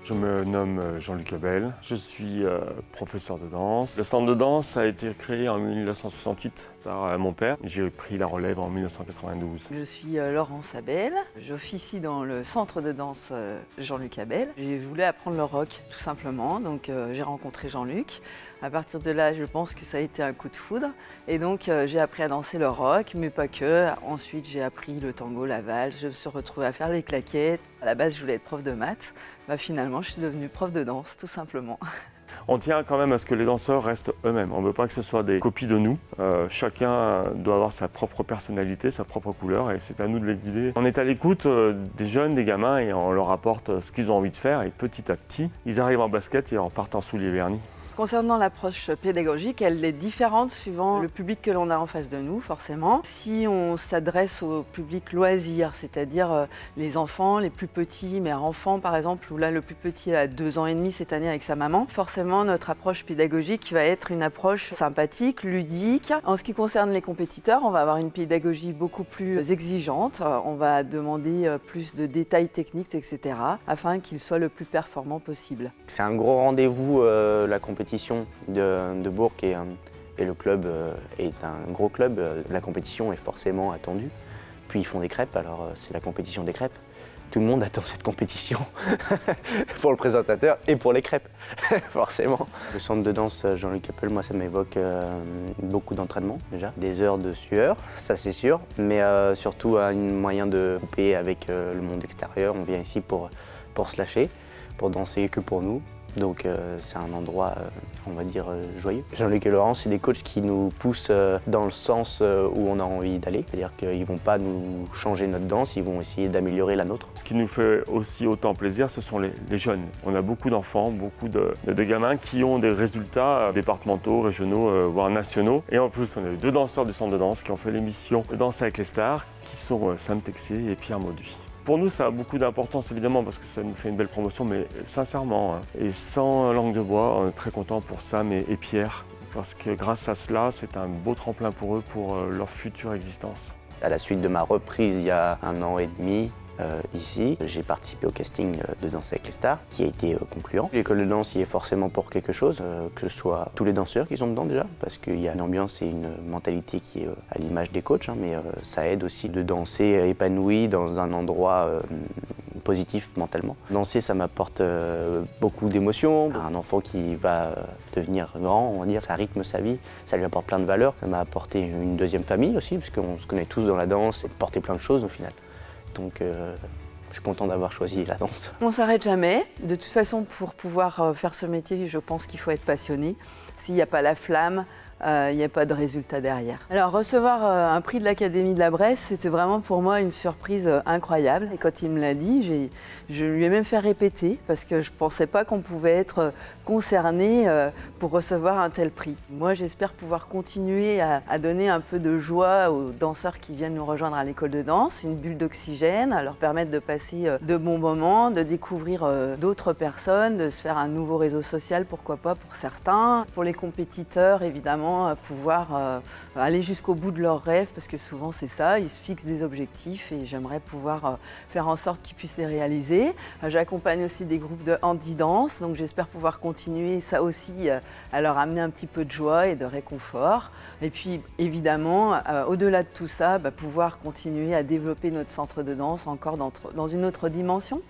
Je me nomme Jean-Luc Abel, je suis professeur de danse. Le centre de danse a été créé en 1968 par mon père. J'ai pris la relève en 1992. Je suis Laurence Abel, j'officie dans le centre de danse Jean-Luc Abel. J'ai voulu apprendre le rock tout simplement, donc j'ai rencontré Jean-Luc. À partir de là, je pense que ça a été un coup de foudre. Et donc j'ai appris à danser le rock, mais pas que. Ensuite j'ai appris le tango, la valse, je me suis retrouvée à faire les claquettes. À la base je voulais être prof de maths. Finalement je suis devenue prof de danse tout simplement. On tient quand même à ce que les danseurs restent eux-mêmes. On ne veut pas que ce soit des copies de nous. Chacun doit avoir sa propre personnalité, sa propre couleur et c'est à nous de les guider. On est à l'écoute des jeunes, des gamins et on leur apporte ce qu'ils ont envie de faire et petit à petit, ils arrivent en basket et en repartent en souliers vernis. Concernant l'approche pédagogique, elle est différente suivant le public que l'on a en face de nous, forcément. Si on s'adresse au public loisir, c'est-à-dire les enfants, les plus petits, mère enfant par exemple, où là le plus petit a 2 ans et demi cette année avec sa maman, forcément notre approche pédagogique va être une approche sympathique, ludique. En ce qui concerne les compétiteurs, on va avoir une pédagogie beaucoup plus exigeante, on va demander plus de détails techniques, etc., afin qu'ils soient le plus performants possible. C'est un gros rendez-vous, la compétition de Bourg et le club est un gros club. La compétition est forcément attendue. Puis ils font des crêpes, alors c'est la compétition des crêpes. Tout le monde attend cette compétition pour le présentateur et pour les crêpes, forcément. Le centre de danse Jean-Luc Abel, moi ça m'évoque beaucoup d'entraînement déjà, des heures de sueur, ça c'est sûr, mais surtout un moyen de couper avec le monde extérieur. On vient ici pour se lâcher, pour danser que pour nous. Donc c'est un endroit, on va dire, joyeux. Jean-Luc et Laurent, c'est des coachs qui nous poussent dans le sens où on a envie d'aller. C'est-à-dire qu'ils ne vont pas nous changer notre danse, ils vont essayer d'améliorer la nôtre. Ce qui nous fait aussi autant plaisir, ce sont les jeunes. On a beaucoup d'enfants, beaucoup de gamins qui ont des résultats départementaux, régionaux, voire nationaux. Et en plus, on a 2 danseurs du centre de danse qui ont fait l'émission de Danse avec les stars, qui sont Sam Texier et Pierre Mauduit. Pour nous, ça a beaucoup d'importance évidemment parce que ça nous fait une belle promotion, mais sincèrement, et sans langue de bois, on est très content pour Sam et Pierre parce que grâce à cela, c'est un beau tremplin pour eux, pour leur future existence. À la suite de ma reprise il y a 1 an et demi, ici, j'ai participé au casting de Danse avec les stars qui a été concluant. L'école de danse y est forcément pour quelque chose, que ce soit tous les danseurs qui sont dedans déjà, parce qu'il y a une ambiance et une mentalité qui est à l'image des coachs, mais ça aide aussi de danser épanoui dans un endroit positif mentalement. Danser, ça m'apporte beaucoup d'émotions. Un enfant qui va devenir grand, on va dire, ça rythme sa vie, ça lui apporte plein de valeurs. Ça m'a apporté une deuxième famille aussi, parce qu'on se connaît tous dans la danse et de porter plein de choses au final. Donc je suis content d'avoir choisi la danse. On ne s'arrête jamais. De toute façon, pour pouvoir faire ce métier, je pense qu'il faut être passionné. S'il n'y a pas la flamme, il n'y a pas de résultat derrière. Alors recevoir un prix de l'Académie de la Bresse, c'était vraiment pour moi une surprise incroyable. Et quand il me l'a dit, je lui ai même fait répéter parce que je ne pensais pas qu'on pouvait être concerné pour recevoir un tel prix. Moi, j'espère pouvoir continuer à donner un peu de joie aux danseurs qui viennent nous rejoindre à l'école de danse, une bulle d'oxygène, à leur permettre de passer de bons moments, de découvrir d'autres personnes, de se faire un nouveau réseau social, pourquoi pas pour certains. Pour les compétiteurs, évidemment, pouvoir aller jusqu'au bout de leurs rêves, parce que souvent c'est ça, ils se fixent des objectifs et j'aimerais pouvoir faire en sorte qu'ils puissent les réaliser. J'accompagne aussi des groupes de handi-danse, donc j'espère pouvoir continuer ça aussi à leur amener un petit peu de joie et de réconfort. Et puis évidemment, au-delà de tout ça, pouvoir continuer à développer notre centre de danse encore dans une autre dimension.